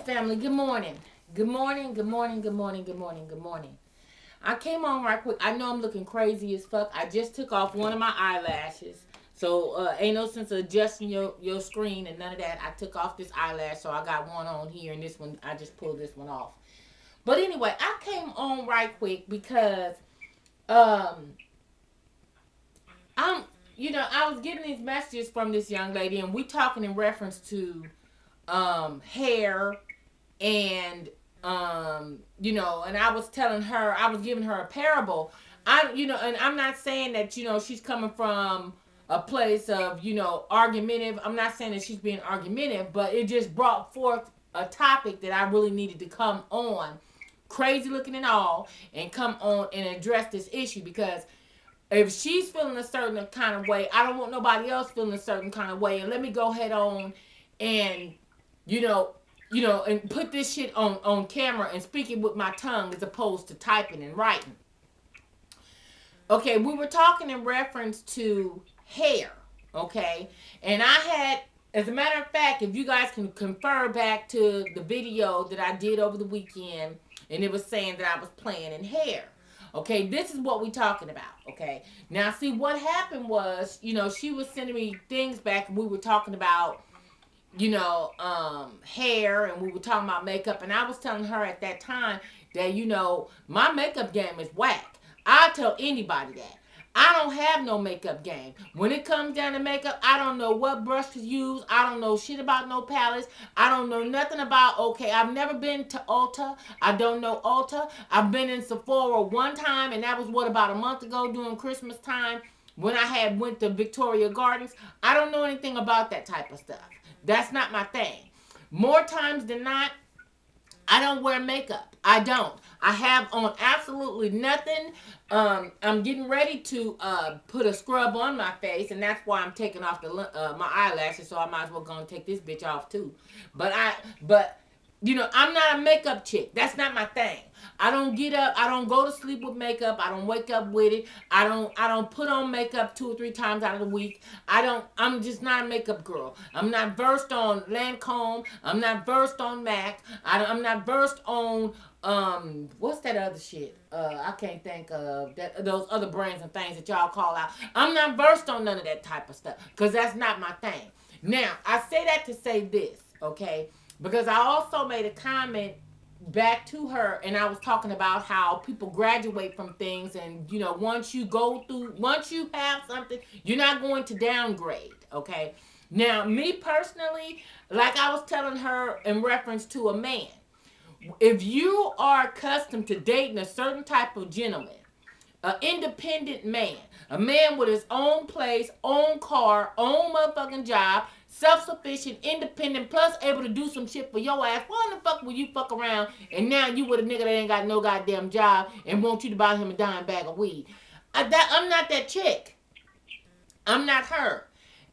family. Good morning. Good morning. Good morning. Good morning. Good morning. Good morning. I came on right quick. I know I'm looking crazy as fuck. I just took off one of my eyelashes. So ain't no sense of adjusting your screen and none of that. I took off this eyelash, so I got one on here, and this one I just pulled this one off. But anyway, I came on right quick because um I'm I was getting these messages from this young lady, and we talking in reference to hair and and I was telling her, I was giving her a parable. And I'm not saying that she's coming from a place of argumentative. I'm not saying that she's being argumentative, but it just brought forth a topic that I really needed to come on, crazy looking and all, and come on and address this issue. Because if she's feeling a certain kind of way, I don't want nobody else feeling a certain kind of way. And let me go head on and you know, and put this shit on camera and speak it with my tongue as opposed to typing and writing. Okay, we were talking in reference to hair. Okay, and I had, as a matter of fact, if you guys can confer back to the video that I did over the weekend, and it was saying that I was playing in hair. Okay, this is what we talking about. Okay, now see what happened was, she was sending me things back, and we were talking about hair, and we were talking about makeup, and I was telling her at that time that, my makeup game is whack. I tell anybody that. I don't have no makeup game. When it comes down to makeup, I don't know what brush to use. I don't know shit about no palettes. I don't know nothing about, okay, I've never been to Ulta. I don't know Ulta. I've been in Sephora one time, and that was about a month ago during Christmas time when I had went to Victoria Gardens. I don't know anything about that type of stuff. That's not my thing. More times than not, I don't wear makeup. I don't. I have on absolutely nothing. I'm getting ready to put a scrub on my face, and that's why I'm taking off my eyelashes. So I might as well go and take this bitch off too. But I'm not a makeup chick. That's not my thing. I don't get up. I don't go to sleep with makeup. I don't wake up with it. I don't put on makeup 2 or 3 times out of the week. I'm just not a makeup girl. I'm not versed on Lancome. I'm not versed on MAC. I'm not versed on what's that other shit? I can't think of those other brands and things that y'all call out. I'm not versed on none of that type of stuff because that's not my thing. Now, I say that to say this, okay? Because I also made a comment back to her, and I was talking about how people graduate from things, and once you have something, you're not going to downgrade. Okay, now me personally, like I was telling her in reference to a man, if you are accustomed to dating a certain type of gentleman, an independent man, a man with his own place, own car, own motherfucking job, self-sufficient, independent, plus able to do some shit for your ass, why in the fuck will you fuck around and now you with a nigga that ain't got no goddamn job and want you to buy him a dime bag of weed? I'm not that chick. I'm not her.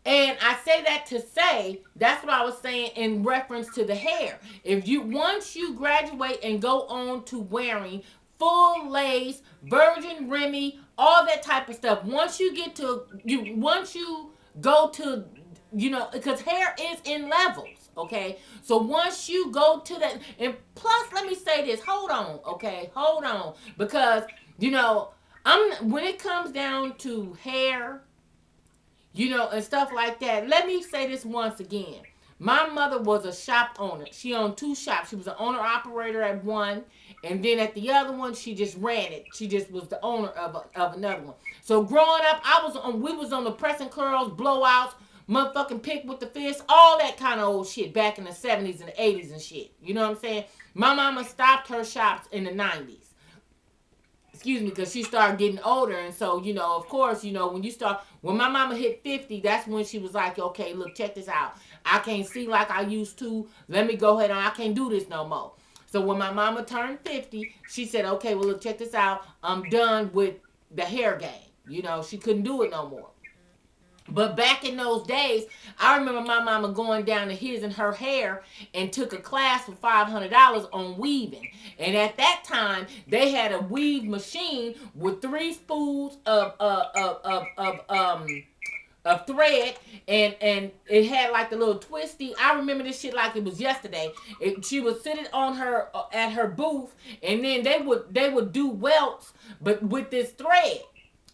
And I say that to say, that's what I was saying in reference to the hair. Once you graduate and go on to wearing full lace, virgin Remy, all that type of stuff, once you go to, because hair is in levels, okay? So once you go to that, and plus, let me say this, hold on, okay? Hold on, because, when it comes down to hair, and stuff like that. Let me say this once again. My mother was a shop owner. She owned 2 shops. She was an owner operator at one, and then at the other one, she just ran it. She just was the owner of another one. So growing up, we was on the press and curls, blowouts, motherfucking pick with the fist, all that kind of old shit back in the 70s and the 80s and shit. You know what I'm saying? My mama stopped her shops in the 90s. Excuse me, because she started getting older, and so of course, when my mama hit 50, that's when she was like, okay, look, check this out, I can't see like I used to, let me go ahead and I can't do this no more. So when my mama turned 50, she said, okay, well, look, check this out, I'm done with the hair game. She couldn't do it no more. But back in those days, I remember my mama going down to his and her hair and took a class for $500 on weaving. And at that time, they had a weave machine with 3 spools of a thread, and it had like the little twisty. I remember this shit like it was yesterday. She was sitting on her at her booth, and then they would do welts, but with this thread.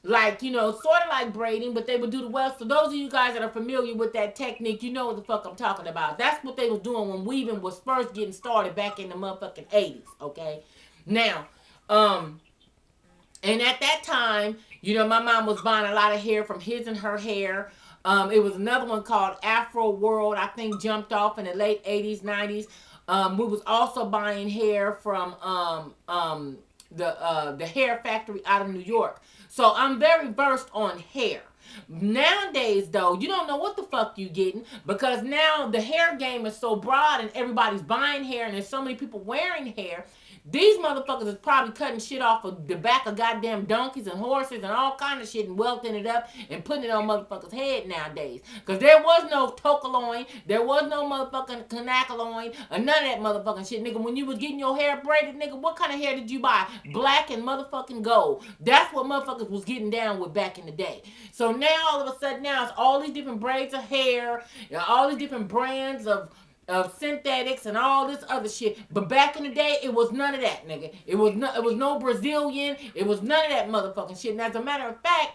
Like, sort of like braiding, but they would do the welts. So those of you guys that are familiar with that technique, you know what the fuck I'm talking about. That's what they was doing when weaving was first getting started back in the motherfucking 80s, okay? Now, and at that time, my mom was buying a lot of hair from His and Her Hair. It was another one called Afro World, I think jumped off in the late 80s, 90s. We was also buying hair from the hair factory out of New York. So I'm very versed on hair. Nowadays, though, you don't know what the fuck you getting because now the hair game is so broad and everybody's buying hair and there's so many people wearing hair. These motherfuckers is probably cutting shit off of the back of goddamn donkeys and horses and all kind of shit and welting it up and putting it on motherfuckers' head nowadays. Because there was no tocaloin, there was no motherfucking canacaloin, or none of that motherfucking shit, nigga. When you was getting your hair braided, nigga, what kind of hair did you buy? Black and motherfucking gold. That's what motherfuckers was getting down with back in the day. So now, all of a sudden, now it's all these different braids of hair, all these different brands of synthetics and all this other shit. But back in the day, it was none of that, nigga. It was no Brazilian. It was none of that motherfucking shit. And as a matter of fact,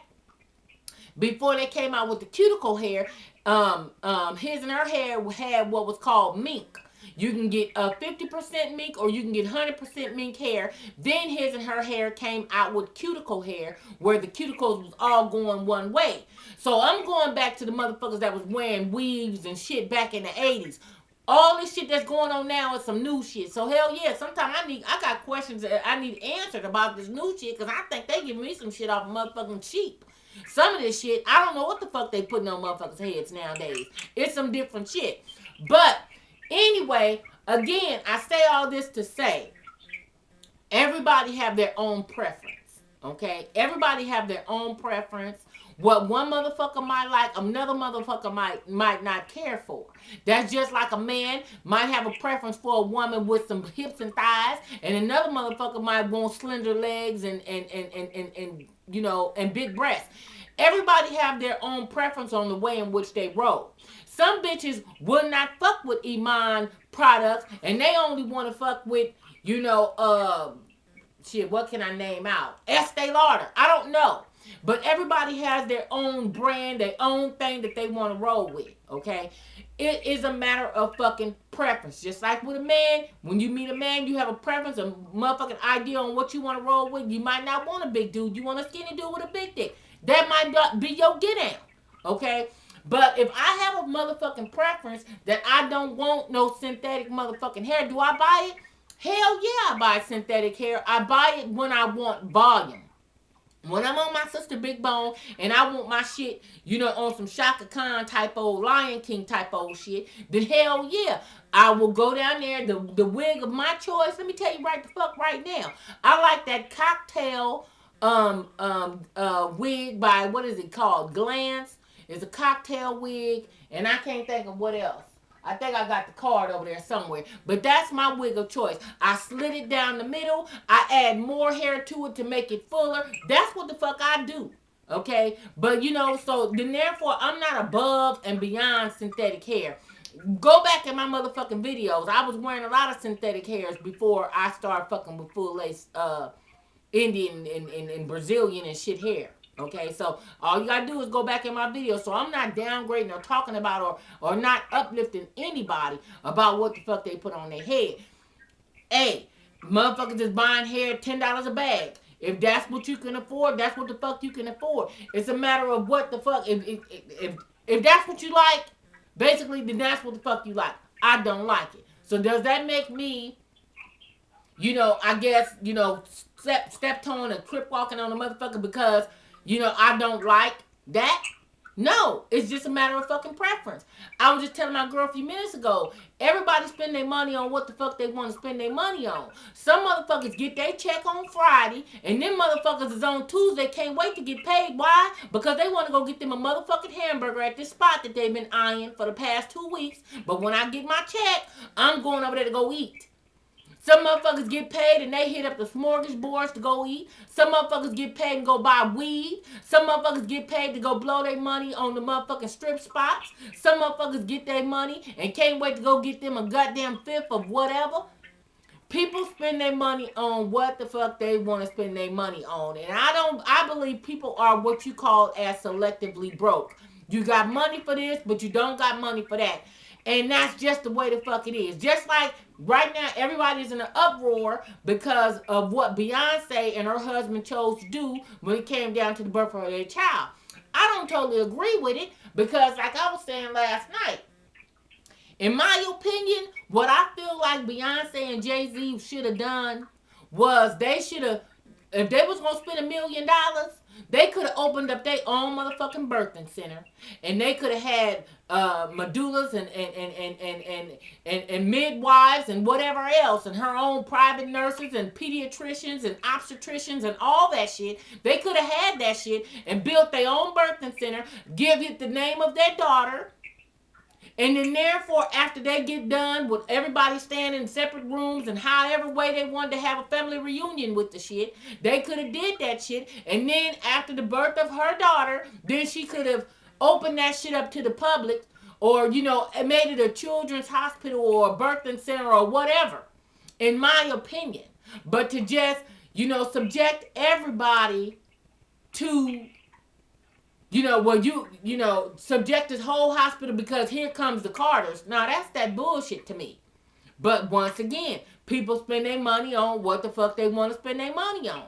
before they came out with the cuticle hair, His and Her Hair had what was called mink. You can get 50% mink or you can get 100% mink hair. Then His and Her Hair came out with cuticle hair where the cuticles was all going one way. So I'm going back to the motherfuckers that was wearing weaves and shit back in the 80s. All this shit that's going on now is some new shit. So hell yeah, sometimes I got questions that I need answered about this new shit because I think they giving me some shit off motherfucking cheap. Some of this shit, I don't know what the fuck they putting on motherfuckers' heads nowadays. It's some different shit. But anyway, again, I say all this to say, everybody have their own preference. Okay? Everybody have their own preference. What one motherfucker might like, another motherfucker might not care for. That's just like a man might have a preference for a woman with some hips and thighs, and another motherfucker might want slender legs and big breasts. Everybody have their own preference on the way in which they roll. Some bitches would not fuck with Iman products, and they only want to fuck with, shit, what can I name out? Estee Lauder. I don't know. But everybody has their own brand, their own thing that they want to roll with, okay? It is a matter of fucking preference. Just like with a man, when you meet a man, you have a preference, a motherfucking idea on what you want to roll with. You might not want a big dude. You want a skinny dude with a big dick. That might not be your get down, okay? But if I have a motherfucking preference that I don't want no synthetic motherfucking hair, do I buy it? Hell yeah, I buy synthetic hair. I buy it when I want volume. When I'm on my sister Big Bone and I want my shit, on some Shaka Khan type old Lion King type old shit, then hell yeah, I will go down there, the wig of my choice. Let me tell you right the fuck right now. I like that cocktail wig by, what is it called? Glance. It's a cocktail wig, and I can't think of what else. I think I got the card over there somewhere. But that's my wig of choice. I slit it down the middle. I add more hair to it to make it fuller. That's what the fuck I do. Okay? But, so then therefore, I'm not above and beyond synthetic hair. Go back in my motherfucking videos. I was wearing a lot of synthetic hairs before I started fucking with full lace Indian and Brazilian and shit hair. Okay, so all you gotta do is go back in my video. So I'm not downgrading or talking about or not uplifting anybody about what the fuck they put on their head. Hey, motherfuckers is buying hair $10 a bag. If that's what you can afford, that's what the fuck you can afford. It's a matter of what the fuck. If that's what you like, basically, then that's what the fuck you like. I don't like it. So does that make me, I guess, step toeing and crip walking on the motherfucker because I don't like that? No, it's just a matter of fucking preference. I was just telling my girl a few minutes ago, everybody spend their money on what the fuck they want to spend their money on. Some motherfuckers get their check on Friday, and them motherfuckers is on Tuesday, can't wait to get paid. Why? Because they want to go get them a motherfucking hamburger at this spot that they've been eyeing for the past 2 weeks. But when I get my check, I'm going over there to go eat. Some motherfuckers get paid and they hit up the smorgasbords to go eat. Some motherfuckers get paid and go buy weed. Some motherfuckers get paid to go blow their money on the motherfucking strip spots. Some motherfuckers get their money and can't wait to go get them a goddamn fifth of whatever. People spend their money on what the fuck they want to spend their money on. And I believe people are what you call as selectively broke. You got money for this, but you don't got money for that. And that's just the way the fuck it is. Just like right now, everybody's in an uproar because of what Beyonce and her husband chose to do when it came down to the birth of their child. I don't totally agree with it because, like I was saying last night, in my opinion, what I feel like Beyonce and Jay-Z should have done was they should have, if they was going to spend $1,000,000, they could have opened up their own motherfucking birthing center. And they could have had medullas and midwives and whatever else. And her own private nurses and pediatricians and obstetricians and all that shit. They could have had that shit and built their own birthing center, give it the name of their daughter. And then therefore, after they get done with everybody staying in separate rooms and however way they wanted to have a family reunion with the shit, they could have did that shit. And then after the birth of her daughter, then she could have opened that shit up to the public, or, you know, made it a children's hospital or a birthing center or whatever, in my opinion. But to just, you know, subject everybody to, you know, well, you know, subject this whole hospital because here comes the Carters. Now, that's that bullshit to me. But once again, people spend their money on what the fuck they want to spend their money on.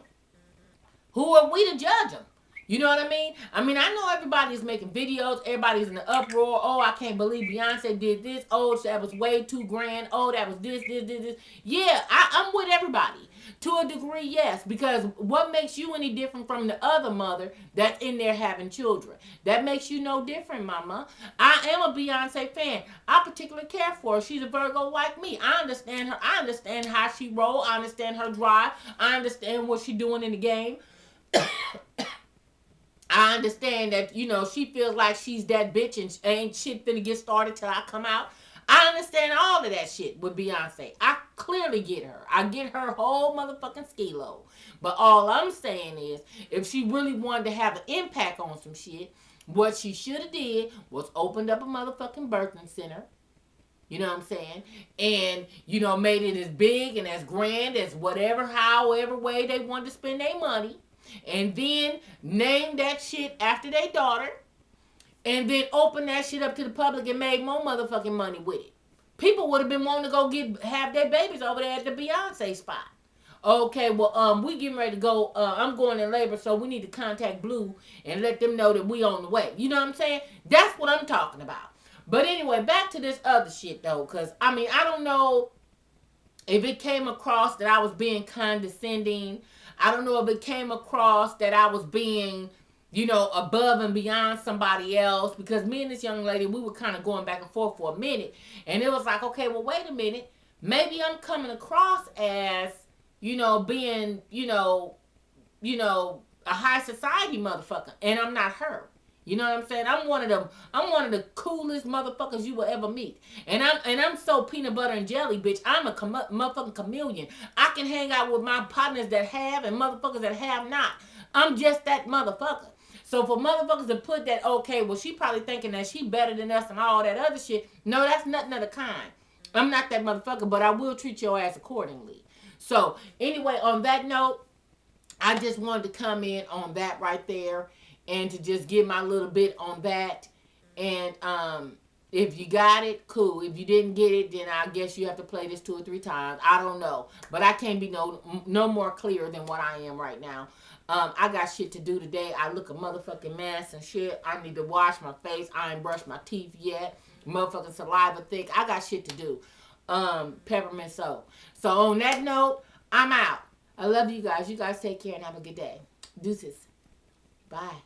Who are we to judge them? You know what I mean? I mean, I know everybody's making videos. Everybody's in the uproar. Oh, I can't believe Beyonce did this. Oh, that was way too grand. Oh, that was this. Yeah, I'm with everybody. To a degree, yes. Because what makes you any different from the other mother that's in there having children? That makes you no different, mama. I am a Beyonce fan. I particularly care for her. She's a Virgo like me. I understand her. I understand how she roll. I understand her drive. I understand what she's doing in the game. I understand that, you know, she feels like she's that bitch and ain't shit finna get started till I come out. I understand all of that shit with Beyonce. I clearly get her. I get her whole motherfucking skilo. But all I'm saying is, if she really wanted to have an impact on some shit, what she should have did was opened up a motherfucking birthing center. You know what I'm saying? And, you know, made it as big and as grand as whatever, however way they wanted to spend their money. And then name that shit after their daughter. And then open that shit up to the public and made more motherfucking money with it. People would have been wanting to go have their babies over there at the Beyonce spot. Okay, well, we getting ready to go. I'm going in labor, so we need to contact Blue and let them know that we on the way. You know what I'm saying? That's what I'm talking about. But anyway, back to this other shit, though. Because, I mean, I don't know if it came across that I was being condescending. I don't know if it came across that I was being, you know, above and beyond somebody else. Because me and this young lady, we were kind of going back and forth for a minute. And it was like, okay, well, wait a minute. Maybe I'm coming across as, you know, being, you know, a high society motherfucker. And I'm not her. You know what I'm saying? I'm one of the coolest motherfuckers you will ever meet. And I'm so peanut butter and jelly, bitch. I'm a motherfucking chameleon. I can hang out with my partners that have and motherfuckers that have not. I'm just that motherfucker. So for motherfuckers to put that, okay, well, she probably thinking that she better than us and all that other shit. No, that's nothing of the kind. I'm not that motherfucker, but I will treat your ass accordingly. So anyway, on that note, I just wanted to come in on that right there. And to just give my little bit on that. And if you got it, cool. If you didn't get it, then I guess you have to play this 2 or 3 times. I don't know. But I can't be no more clear than what I am right now. I got shit to do today. I look a motherfucking mess and shit. I need to wash my face. I ain't brushed my teeth yet. Motherfucking saliva thick. I got shit to do. Peppermint soap. So on that note, I'm out. I love you guys. You guys take care and have a good day. Deuces. Bye.